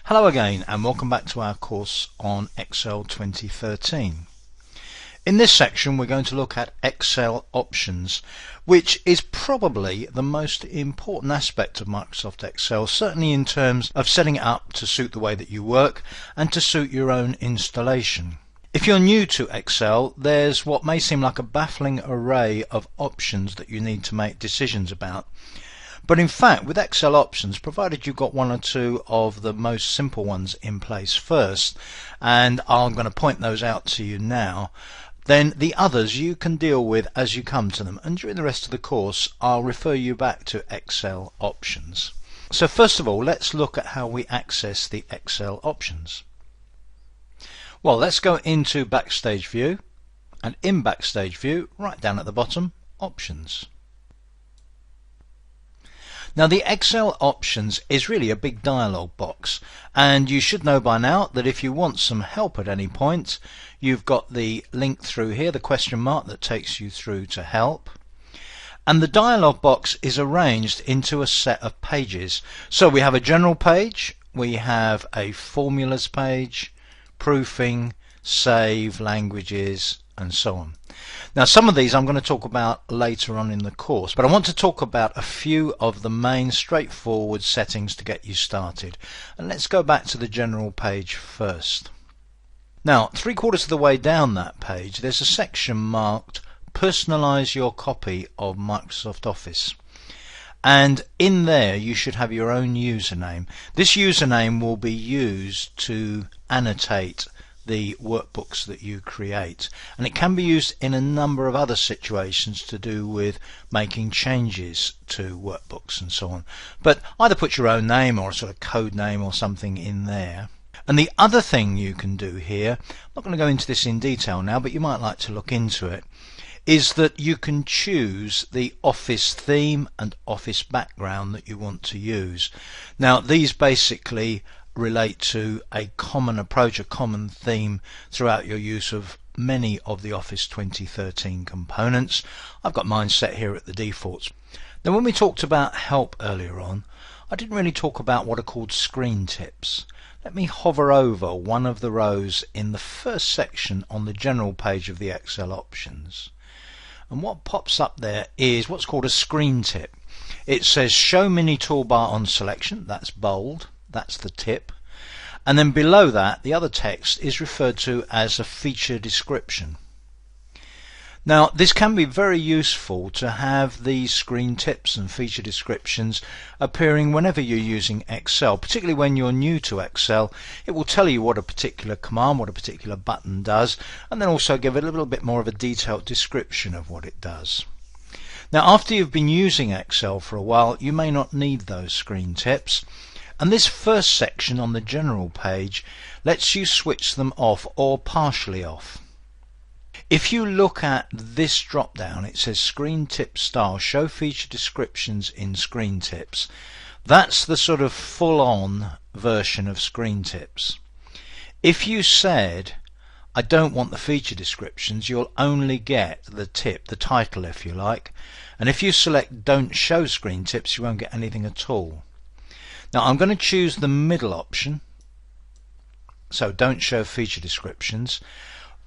Hello again and welcome back to our course on Excel 2013. In this section we're going to look at Excel options, which is probably the most important aspect of Microsoft Excel, certainly in terms of setting it up to suit the way that you work and to suit your own installation. If you're new to Excel, there's what may seem like a baffling array of options that you need to make decisions about. But in fact, with Excel options, provided you've got one or two of the most simple ones in place first, and I'm going to point those out to you now, then the others you can deal with as you come to them. And during the rest of the course, I'll refer you back to Excel options. So first of all, let's look at how we access the Excel options. Well, let's go into Backstage View, and in Backstage View, right down at the bottom, Options. Now the Excel options is really a big dialog box, and you should know by now that if you want some help at any point, you've got the link through here, the question mark that takes you through to help. And the dialog box is arranged into a set of pages. So we have a general page, we have a formulas page, proofing, save, languages, and so on. Now some of these I'm going to talk about later on in the course, but I want to talk about a few of the main straightforward settings to get you started. And let's go back to the general page first. Now 3/4 of the way down that page there's a section marked Personalize your copy of Microsoft Office. And in there you should have your own username. This username will be used to annotate the workbooks that you create, and it can be used in a number of other situations to do with making changes to workbooks and so on. But either put your own name or a sort of code name or something in there. And the other thing you can do here, I'm not going to go into this in detail now, but you might like to look into it, is that you can choose the Office theme and Office background that you want to use. Now these basically relate to a common approach, a common theme throughout your use of many of the Office 2013 components. I've got mine set here at the defaults. Now when we talked about help earlier on, I didn't really talk about what are called screen tips. Let me hover over one of the rows in the first section on the general page of the Excel options. And what pops up there is what's called a screen tip. It says show mini toolbar on selection, that's bold. That's the tip, and then below that the other text is referred to as a feature description. Now this can be very useful to have these screen tips and feature descriptions appearing whenever you're using Excel, particularly when you're new to Excel. It will tell you what a particular command, what a particular button does, and then also give it a little bit more of a detailed description of what it does. Now after you've been using Excel for a while, you may not need those screen tips. And this first section on the general page lets you switch them off or partially off. If you look at this drop down, it says screen tip style, show feature descriptions in screen tips. That's the sort of full-on version of screen tips. If you said I don't want the feature descriptions, you'll only get the tip, the title if you like, and if you select don't show screen tips you won't get anything at all. Now I'm going to choose the middle option, so don't show feature descriptions.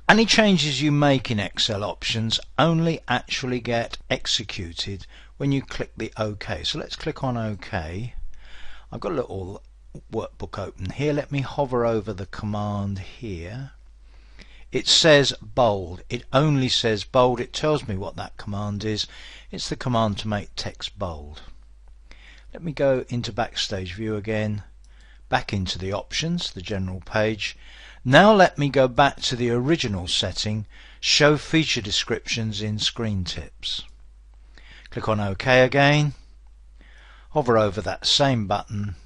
Any changes you make in Excel options only actually get executed when you click the OK. So let's click on OK. I've got a little workbook open here. Let me hover over the command here. It says bold. It only says bold. It tells me what that command is. It's the command to make text bold. Let me go into Backstage View again, back into the options, the general page. Now let me go back to the original setting, show feature descriptions in screen tips. Click on OK again, hover over that same button.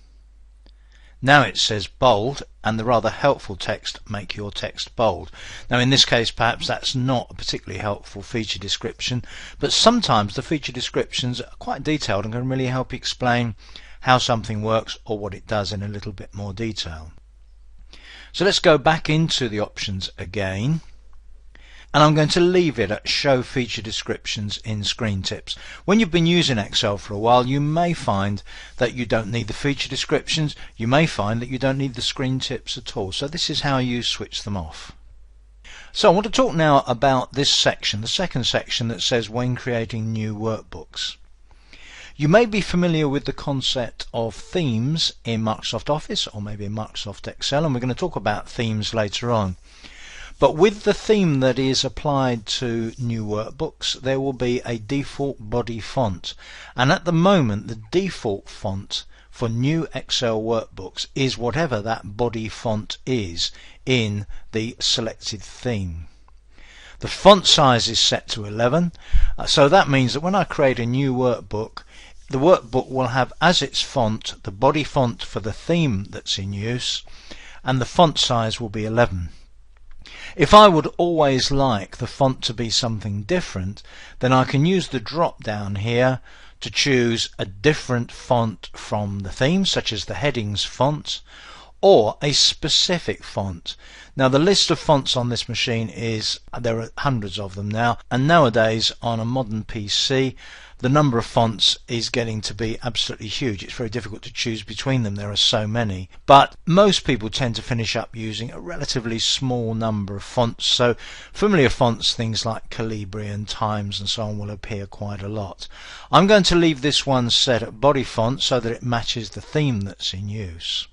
Now it says bold, and the rather helpful text, make your text bold. Now in this case perhaps that's not a particularly helpful feature description, but sometimes the feature descriptions are quite detailed and can really help you explain how something works or what it does in a little bit more detail. So let's go back into the options again. and I'm going to leave it at show feature descriptions in screen tips. When you've been using Excel for a while, you may find that you don't need the feature descriptions, you may find that you don't need the screen tips at all, so this is how you switch them off. So I want to talk now about this section, the second section that says when creating new workbooks. You may be familiar with the concept of themes in Microsoft Office or maybe in Microsoft Excel, and we're going to talk about themes later on. But with the theme that is applied to new workbooks, there will be a default body font, and at the moment the default font for new Excel workbooks is whatever that body font is in the selected theme. The font size is set to 11, so that means that when I create a new workbook, the workbook will have as its font the body font for the theme that's in use, and the font size will be 11. If I would always like the font to be something different, then I can use the drop down here to choose a different font from the theme, such as the headings font, or a specific font. Now the list of fonts on this machine there are hundreds of them now, and nowadays on a modern PC the number of fonts is getting to be absolutely huge. It's very difficult to choose between them, there are so many. But most people tend to finish up using a relatively small number of fonts, so familiar fonts, things like Calibri and Times and so on, will appear quite a lot. I'm going to leave this one set at body font so that it matches the theme that's in use.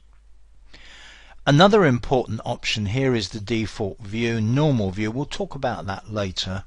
Another important option here is the default view, normal view. We'll talk about that later.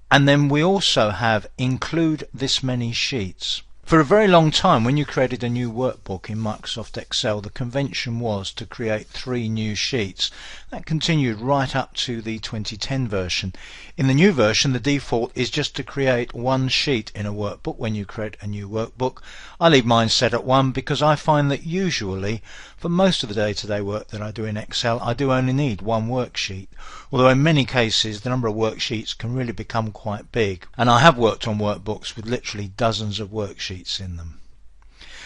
And then we also have include this many sheets. For a very long time, when you created a new workbook in Microsoft Excel, the convention was to create 3 new sheets. That continued right up to the 2010 version. In the new version, the default is just to create 1 sheet in a workbook when you create a new workbook. I leave mine set at 1 because I find that usually, for most of the day-to-day work that I do in Excel, I do only need 1 worksheet. Although in many cases the number of worksheets can really become quite big, and I have worked on workbooks with literally dozens of worksheets in them.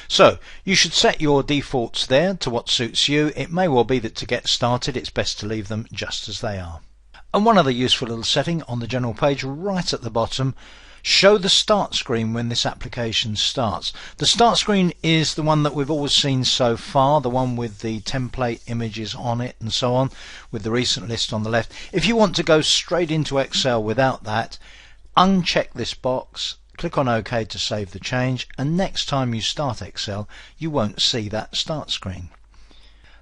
So you should set your defaults there to what suits you. It may well be that to get started it's best to leave them just as they are. And one other useful little setting on the general page right at the bottom, show the start screen when this application starts. The start screen is the one that we've always seen so far, the one with the template images on it and so on, with the recent list on the left. If you want to go straight into Excel without that, uncheck this box, click on OK to save the change, and next time you start Excel you won't see that start screen.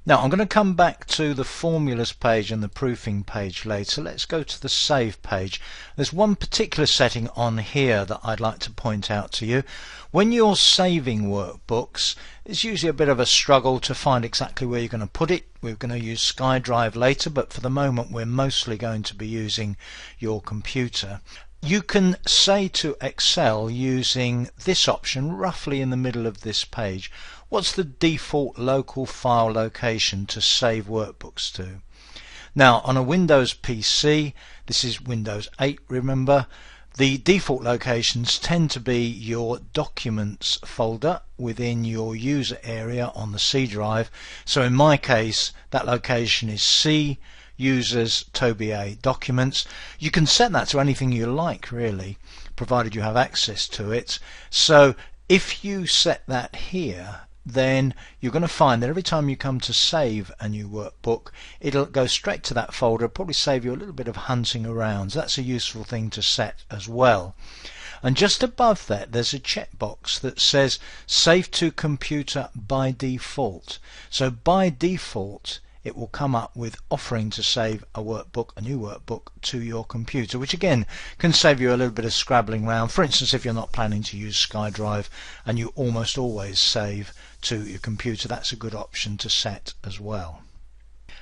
Now I'm going to come back to the formulas page and the proofing page later. Let's go to the save page. There's one particular setting on here that I'd like to point out to you. When you're saving workbooks, it's usually a bit of a struggle to find exactly where you're going to put it. We're going to use SkyDrive later, but for the moment we're mostly going to be using your computer. You can say to Excel using this option roughly in the middle of this page, what's the default local file location to save workbooks to? Now on a Windows PC, this is Windows 8 remember, the default locations tend to be your Documents folder within your user area on the C drive. So in my case that location is C, Users, Toby Documents. You can set that to anything you like really, provided you have access to it. So if you set that here, then you're going to find that every time you come to save a new workbook, it'll go straight to that folder, probably save you a little bit of hunting around. So that's a useful thing to set as well. And just above that there's a checkbox that says save to computer by default. So by default it will come up with offering to save a workbook, a new workbook, to your computer, which again can save you a little bit of scrabbling around. For instance, if you're not planning to use SkyDrive and you almost always save to your computer, that's a good option to set as well.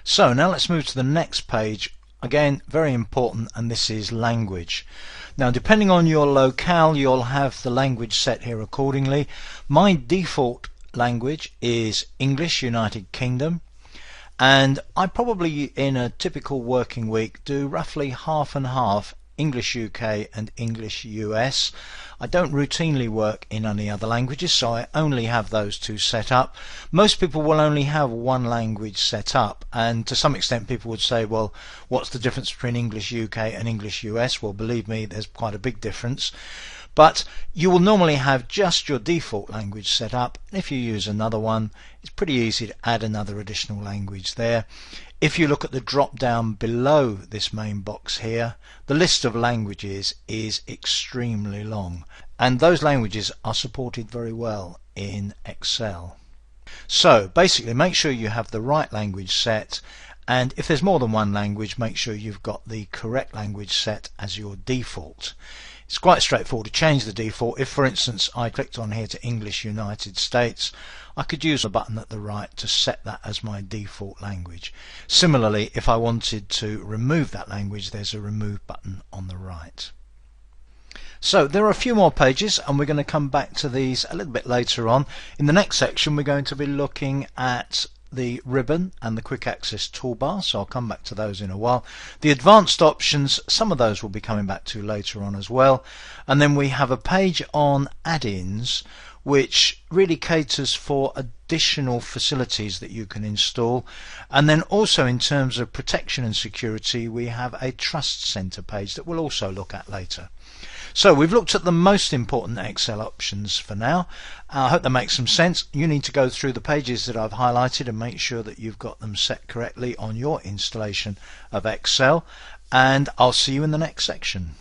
So now let's move to the next page. Again, very important, and this is language. Now depending on your locale you'll have the language set here accordingly. My default language is English United Kingdom. And I probably in a typical working week do roughly half and half English UK and English US. I don't routinely work in any other languages, so I only have those two set up. Most people will only have one language set up, and to some extent people would say, well, what's the difference between English UK and English US? Well, believe me, there's quite a big difference. But you will normally have just your default language set up, and if you use another one, it's pretty easy to add another additional language there. If you look at the drop down below this main box here, the list of languages is extremely long, and those languages are supported very well in Excel. So basically, make sure you have the right language set, and if there's more than one language, make sure you've got the correct language set as your default. It's quite straightforward to change the default. If, for instance, I clicked on here to English United States, I could use a button at the right to set that as my default language. Similarly, if I wanted to remove that language, there's a remove button on the right. So there are a few more pages, and we're going to come back to these a little bit later on. In the next section, we're going to be looking at the ribbon and the quick access toolbar, so I'll come back to those in a while. The advanced options, some of those we'll be coming back to later on as well. And then we have a page on add-ins, which really caters for additional facilities that you can install. And then also in terms of protection and security, we have a Trust Center page that we'll also look at later. So we've looked at the most important Excel options for now. I hope that makes some sense. You need to go through the pages that I've highlighted and make sure that you've got them set correctly on your installation of Excel. And I'll see you in the next section.